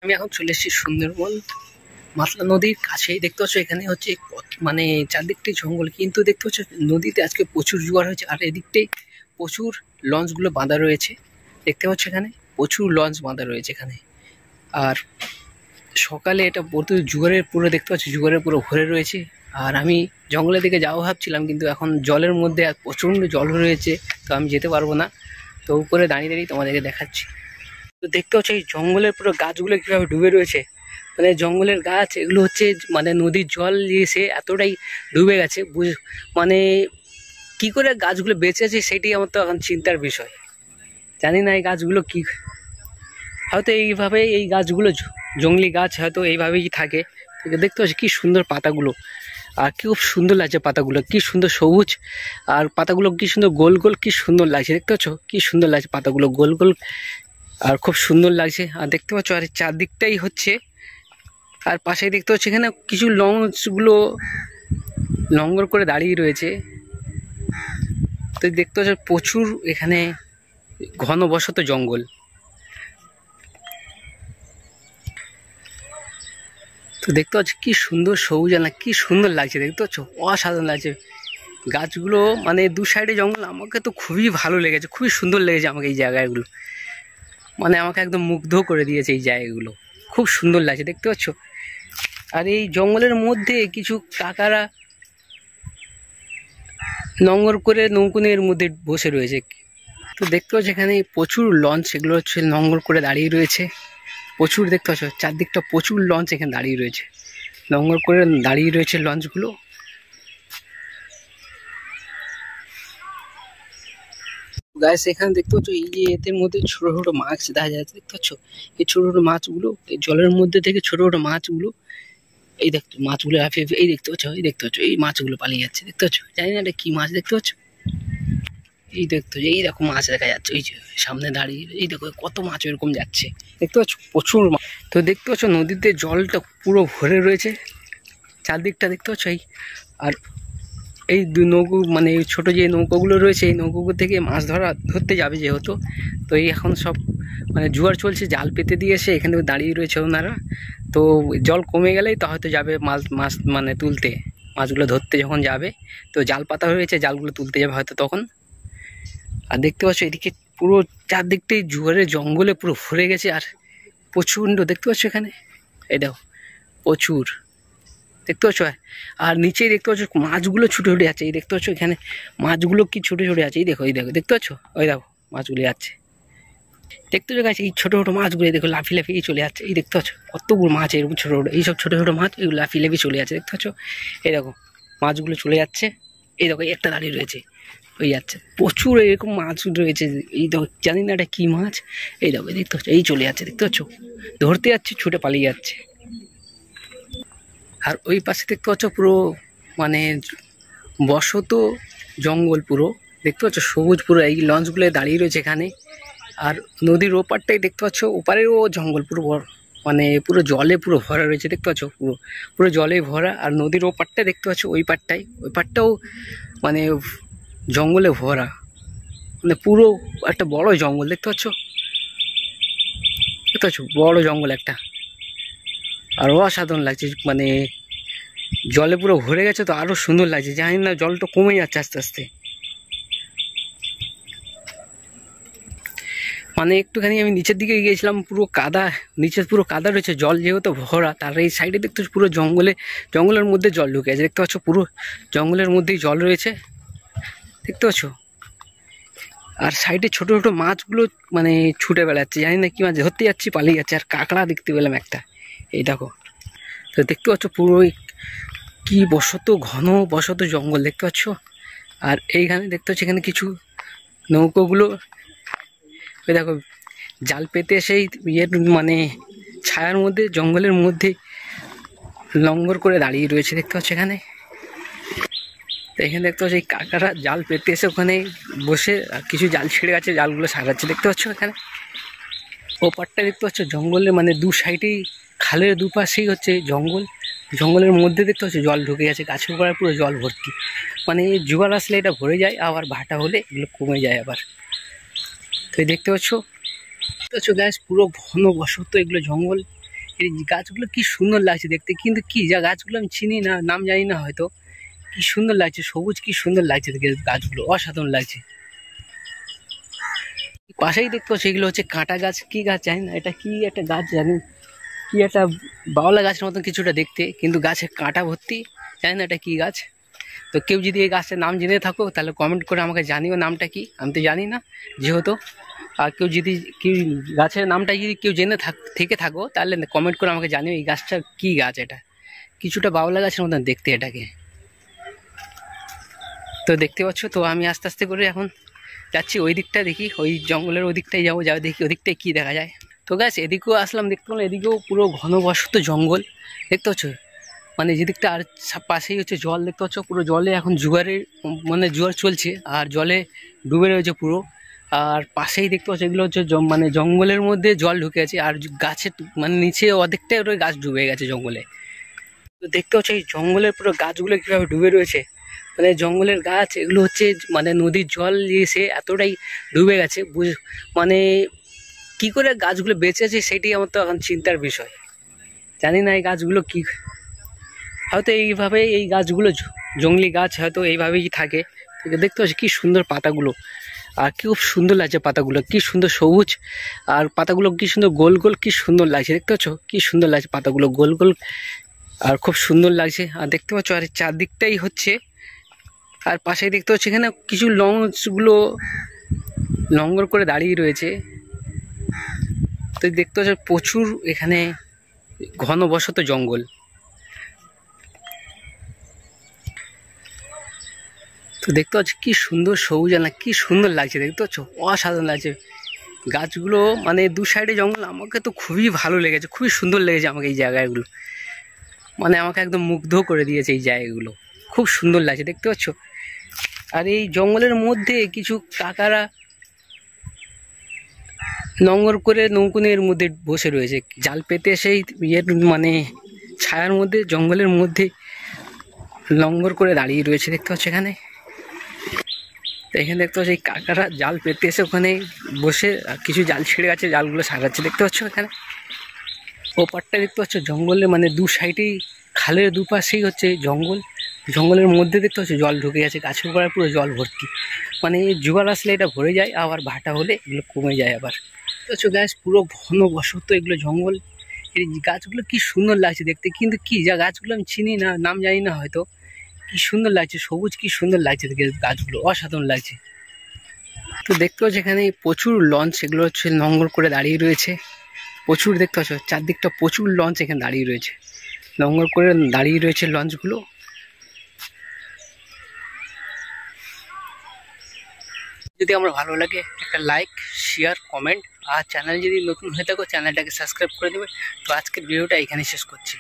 আমি এখন চলে এসেছি সুন্দরবন মাতলা নদীর কাছেই। দেখতে পাচ্ছ এখানে হচ্ছে মানে চারদিকটাই জঙ্গল, কিন্তু দেখতে পাচ্ছ নদীতে আজকে প্রচুর জোয়ার হয়েছে। আর এদিকটাই প্রচুর লঞ্চগুলো বাঁধা রয়েছে। দেখতে পাচ্ছ এখানে প্রচুর লঞ্চ বাঁধা রয়েছে এখানে। আর সকালে এটা প্রচুর জোয়ারের পুরো দেখতে পাচ্ছি, জোয়ারের পুরো ভরে রয়েছে। আর আমি জঙ্গলের দিকে যাওয়া ভাবছিলাম, কিন্তু এখন জলের মধ্যে প্রচণ্ড জল রয়েছে, তো আমি যেতে পারবো না। তো উপরে দাঁড়িয়ে দাঁড়িয়ে তোমাদেরকে দেখাচ্ছি। তো দেখতে পাচ্ছ এই জঙ্গলের পুরো গাছগুলো কিভাবে ডুবে রয়েছে। মানে জঙ্গলের গাছ এগুলো হচ্ছে মানে নদীর জল এসে এতটাই ডুবে গেছে, মানে কি করে গাছগুলো বেঁচে আছে সেটাই আমার তো এখন চিন্তার বিষয়। জানি না এই গাছগুলো কি, হয়তো এইভাবে এই গাছগুলো জঙ্গলি গাছ হয়তো এইভাবেই থাকে। দেখতে পাচ্ছি কি সুন্দর পাতাগুলো, আর কি খুব সুন্দর লাগছে পাতাগুলো, কি সুন্দর সবুজ। আর পাতাগুলো কি সুন্দর গোল গোল, কি সুন্দর লাগছে। দেখতে পাচ্ছ কি সুন্দর লাগছে পাতাগুলো গোল গোল, আর খুব সুন্দর লাগছে। আর দেখতে পাচ্ছ আর চারদিকটাই হচ্ছে, আর পাশে দেখতে পাচ্ছি এখানে কিছু লঞ্চগুলো লঙ্গর করে দাঁড়িয়ে রয়েছে। তো দেখতে পাচ্ছ প্রচুর এখানে ঘনবসত জঙ্গল। তো দেখতে পাচ্ছ কি সুন্দর সবুজ, না কি সুন্দর লাগছে। দেখতে পাচ্ছ অসাধারণ লাগছে গাছগুলো, মানে দু সাইডে জঙ্গল। আমাকে তো খুবই ভালো লেগেছে, খুবই সুন্দর লেগেছে আমাকে এই জায়গাগুলো, মানে আমাকে একদম মুগ্ধ করে দিয়েছে এই জায়গাগুলো, খুব সুন্দর লাগছে। দেখতে পাচ্ছ আর এই জঙ্গলের মধ্যে কিছু কাকারা নোঙর করে নৌকোনের মধ্যে বসে রয়েছে। তো দেখতে পাচ্ছ এখানে প্রচুর লঞ্চ, এগুলো হচ্ছে নোঙর করে দাঁড়িয়ে রয়েছে প্রচুর। দেখতে পাচ্ছ চারদিকটা প্রচুর লঞ্চ এখানে দাঁড়িয়ে রয়েছে, নোঙর করে দাঁড়িয়ে রয়েছে লঞ্চগুলো। গাইস এখানে দেখতে পাচ্ছ এই যে এদের মধ্যে ছোট ছোট মাছ দেখা যাচ্ছে। দেখতে পাচ্ছ এই ছোট ছোট মাছগুলো, এই জলের মধ্যে থেকে ছোট ছোট মাছগুলো, এই দেখতো মাছগুলো এই দেখতে পাচ্ছ, এই দেখতে পাচ্ছ এই মাছগুলো পালিয়ে যাচ্ছে। দেখতে পাচ্ছ জানি না এটা কি মাছ। দেখতে পাচ্ছ এই দেখতো, এই দেখো মাছ দেখা যাচ্ছে, এই যে সামনে দাঁড়িয়ে, এই দেখো কত মাছ এরকম যাচ্ছে। দেখতে পাচ্ছ প্রচুর মাছ। তো দেখতে পাচ্ছ নদীতে জলটা পুরো ভরে রয়েছে চারদিকটা। দেখতে পাচ্ছ এই, আর এই দু নৌকো, মানে এই ছোটো যে নৌকোগুলো রয়েছে, এই নৌকোগুলো থেকে মাছ ধরতে যাবে যেহেতু। তো এই এখন সব মানে জোয়ার চলছে, জাল পেতে দিয়েছে, এখানে দাঁড়িয়ে রয়েছে ওনারা। তো জল কমে গেলেই তো হয়তো যাবে মাছ মানে তুলতে, মাছগুলো ধরতে যখন যাবে তো জাল পাতা হয়েছে, জালগুলো তুলতে যাবে হয়তো তখন। আর দেখতে পাচ্ছ এদিকে পুরো চারদিকটাই জোয়ারের জঙ্গলে পুরো ভরে গেছে, আর প্রচণ্ড। দেখতে পাচ্ছ এখানে এই দেখো প্রচুর, দেখতে পাচ্ছ। আর নিচেই দেখতে পাচ্ছ মাছগুলো ছুটে ছুটে যাচ্ছে। এই দেখতে পাচ্ছ এখানে মাছগুলো কি ছুটে ছুটে যাচ্ছে, এই দেখো এই দেখো। দেখতে পাচ্ছ ওই দেখো মাছগুলো যাচ্ছে। দেখতে পাচ্ছ গাছ এই ছোটো ছোটো মাছগুলো দেখো লাফি লাফিয়ে চলে যাচ্ছে। এই দেখতে পাচ্ছ কতগুলো মাছ এরকম ছোটো ছোটো, এইসব ছোটো ছোটো মাছ এগুলো লাফি লাফিয়ে চলে যাচ্ছে। দেখতে পাচ্ছ এই দেখো মাছগুলো চলে যাচ্ছে। এই দেখো একটা দাঁড়িয়ে রয়েছে, ওই যাচ্ছে। প্রচুর এরকম মাছ রয়েছে, এই দেখো জানি না এটা কী মাছ। এই দেখো দেখতে পাচ্ছ এই চলে যাচ্ছে। দেখতে পাচ্ছ ধরতে যাচ্ছে, ছুটে পালিয়ে যাচ্ছে। আর ওই পাশে দেখতে পাচ্ছ পুরো মানে বসত জঙ্গল পুরো। দেখতে পাচ্ছ সবুজ পুরো, এই লঞ্চগুলো দাঁড়িয়ে রয়েছে এখানে। আর নদীর ওপারটাই দেখতে পাচ্ছ, ওপারেও জঙ্গল পুরো, মানে পুরো জলে পুরো ভরা রয়েছে। দেখতে পাচ্ছ পুরো পুরো জলে ভরা। আর নদীর ওপারটাই দেখতে পাচ্ছ, ওই পারটাও মানে জঙ্গলে ভরা, মানে পুরো একটা বড় জঙ্গল। দেখতে পাচ্ছ বড় জঙ্গল একটা, আর অসাধারণ লাগছে। মানে জলে পুরো ভরে গেছে, তো আরো সুন্দর লাগছে। জানি না জলটা কমে যাচ্ছে আস্তে আস্তে, মানে একটুখানি আমি নিচের দিকে গিয়েছিলাম, পুরো কাদা, নিচে পুরো কাদা রয়েছে, জল যেহেতু ভরা। তার এই সাইডে দেখতে পুরো জঙ্গলের মধ্যে জল ঢুকে আছে। দেখতে পাচ্ছ পুরো জঙ্গলের মধ্যেই জল রয়েছে। দেখতে পাচ্ছ আর সাইডে ছোট ছোট মাছগুলো মানে ছুটে বেড়াচ্ছে, জানি না কি মাছ, ধরতে যাচ্ছি পালিয়ে যাচ্ছে। আর কাঁকড়া দেখতে পেলাম একটা, এই দেখো। তো দেখতে পাচ্ছ পুরোই কি ঘন বসত জঙ্গল। দেখতে পাচ্ছ আর এইখানে দেখতে পাচ্ছ এখানে কিছু নৌকোগুলো, ওই দেখো জাল পেতে সেই ইয়ের মানে ছায়ার মধ্যে, জঙ্গলের মধ্যে লঙ্গর করে দাঁড়িয়ে রয়েছে। দেখতে পাচ্ছ এখানে, তো এখানে দেখতে পাচ্ছ এই কাকারা জাল পেতে এসে ওখানে বসে, আর কিছু জাল ছিঁড়ে গেছে, জালগুলো সারাচ্ছে। দেখতে পাচ্ছ এখানে ওপারটা দেখতে পাচ্ছ জঙ্গলের, মানে দু সাইডেই খালের দুপাশেই হচ্ছে জঙ্গল। জঙ্গলের মধ্যে দেখতে পাচ্ছ জল ঢুকে গেছে, গাছের গোড়ায় পুরো জল ভর্তি। মানে জোয়ার আসলে এটা ভরে যায়, আবার ভাটা হলে এগুলো কমে যায় আবার। তো দেখতে পাচ্ছ গ্যাস পুরো ঘন বসত এগুলো জঙ্গল। এই গাছগুলো কি সুন্দর লাগছে দেখতে, কিন্তু কি যা গাছগুলো আমি চিনি না, নাম জানি না হয়তো। কি সুন্দর লাগছে, সবুজ কি সুন্দর লাগছে দেখে, গাছগুলো অসাধারণ লাগছে। পাশেই দেখতে পাচ্ছি এগুলো হচ্ছে কাঁটা গাছ, কি গাছ জানি না, এটা কি একটা গাছ জানি, কি একটা বাওলা গাছের মতন কিছুটা দেখতে, কিন্তু গাছে কাঁটা ভর্তি, জানি না এটা কি গাছ। তো কেউ যদি এই গাছটার নাম জেনে থাকো তাহলে কমেন্ট করে আমাকে জানিও নামটা কি, আমি তো জানি না যেহেতু। আর কেউ যদি কি গাছের নামটা যদি কেউ জেনে থেকে থাকো তাহলে কমেন্ট করে আমাকে জানিও এই গাছটা কি গাছ। এটা কিছুটা বাওলা গাছের মতন দেখতে এটাকে। তো দেখতে পাচ্ছ, তো আমি আস্তে আস্তে করে এখন যাচ্ছি ওই দিকটা, দেখি ওই জঙ্গলের ওই দিকটাই যাবো, যাও দেখি ওদিকটায় কি দেখা যায়। তো গাছ এদিকেও আসলাম, দেখতে পেলাম এদিকেও পুরো ঘনবসত জঙ্গল, দেখতে পাচ্ছ। মানে যেদিকটা আর পাশেই হচ্ছে জল, দেখতে পাচ্ছ পুরো জলে এখন জোয়ারের মানে জোয়ার চলছে আর জলে ডুবে রয়েছে পুরো। আর পাশেই দেখতে পাচ্ছ এগুলো হচ্ছে মানে জঙ্গলের মধ্যে জল ঢুকে আছে, আর গাছের মানে নিচে অর্ধেকটাই গাছ ডুবে গেছে জঙ্গলে। তো দেখতে পাচ্ছ এই জঙ্গলের পুরো গাছগুলো কিভাবে ডুবে রয়েছে, মানে জঙ্গলের গাছ এগুলো হচ্ছে মানে নদীর জল এসে এতটাই ডুবে গেছে, মানে কি করে গাছগুলো বেঁচে আছে সেটাই আমার তো এখন চিন্তার বিষয়। জানি না এই গাছগুলো কি, হয়তো এইভাবে এই গাছগুলো জঙ্গলি গাছ হয়তো এইভাবেই থাকে। দেখতে পাচ্ছি কি সুন্দর পাতাগুলো, আর কি খুব সুন্দর লাগছে পাতাগুলো, কি সুন্দর সবুজ, আর পাতাগুলো কি সুন্দর গোল গোল, কি সুন্দর লাগছে দেখতে পাচ্ছ, কি সুন্দর লাগছে পাতাগুলো গোল গোল, আর খুব সুন্দর লাগছে। আর দেখতে পাচ্ছ আর চারদিকটাই হচ্ছে, আর পাশে দেখতে পাচ্ছি এখানে কিছু লঞ্চগুলো লঙ্গর করে দাঁড়িয়ে রয়েছে। তো দেখতে পাচ্ছ প্রচুর এখানে ঘনবসত জঙ্গল। তো দেখতে পাচ্ছ কি সুন্দর সবুজ, না কি সুন্দর লাগছে দেখতে পাচ্ছ, অসাধারণ লাগছে গাছগুলো। মানে দু সাইডে জঙ্গল, আমাকে তো খুবই ভালো লেগেছে, খুবই সুন্দর লেগেছে আমাকে এই জায়গাগুলো, মানে আমাকে একদম মুগ্ধ করে দিয়েছে এই জায়গাগুলো, খুব সুন্দর লাগছে দেখতে পাচ্ছ। আর এই জঙ্গলের মধ্যে কিছু কাকারা লঙ্গর করে নৌকুনের মধ্যে বসে রয়েছে, জাল পেতে সেই ইয়ের মানে ছায়ার মধ্যে জঙ্গলের মধ্যে লঙ্গর করে দাঁড়িয়ে রয়েছে দেখতে পাচ্ছ এখানে। এখানে দেখতে পাচ্ছ এই কাকারা জাল পেতে এসে ওখানে বসে কিছু জাল ছিঁড়ে গেছে, জালগুলো সারাচ্ছে দেখতে পাচ্ছ এখানে। ওপারটা দেখতে পাচ্ছ জঙ্গলে, মানে দু সাইডেই খালের দুপাশেই হচ্ছে জঙ্গল, জঙ্গলের মধ্যে দেখতে পাচ্ছ জল ঢুকে গেছে, গাছের গোড়ায় পুরো জল ভর্তি, মানে জোয়ার আসলে এটা ভরে যায়, আবার ভাটা হলে এগুলো কমে যায় আবার। দেখছো গাছ পুরো ঘনবসত এগুলো জঙ্গল, এই গাছগুলো কি সুন্দর লাগছে দেখতে, কিন্তু কি যা গাছগুলো আমি চিনি না, নাম জানি না হয়তো। কি সুন্দর লাগছে সবুজ, কি সুন্দর লাগছে দেখে গাছগুলো, অসাধারণ লাগছে। তো দেখতে পাচ্ছ এখানে প্রচুর লঞ্চ, এগুলো হচ্ছে লঙ্গর করে দাঁড়িয়ে রয়েছে, প্রচুর দেখতে পাচ্ছ চারদিকটা প্রচুর লঞ্চ এখানে দাঁড়িয়ে রয়েছে, লঙ্গর করে দাঁড়িয়ে রয়েছে লঞ্চগুলো। যদি আমার ভালো লাগে একটা লাইক, শেয়ার, কমেন্ট, আর চ্যানেল যদি নতুন হয়ে থাকো চ্যানেলটাকে সাবস্ক্রাইব করে দেবে। তো আজকের ভিডিওটা এখানে শেষ করছি।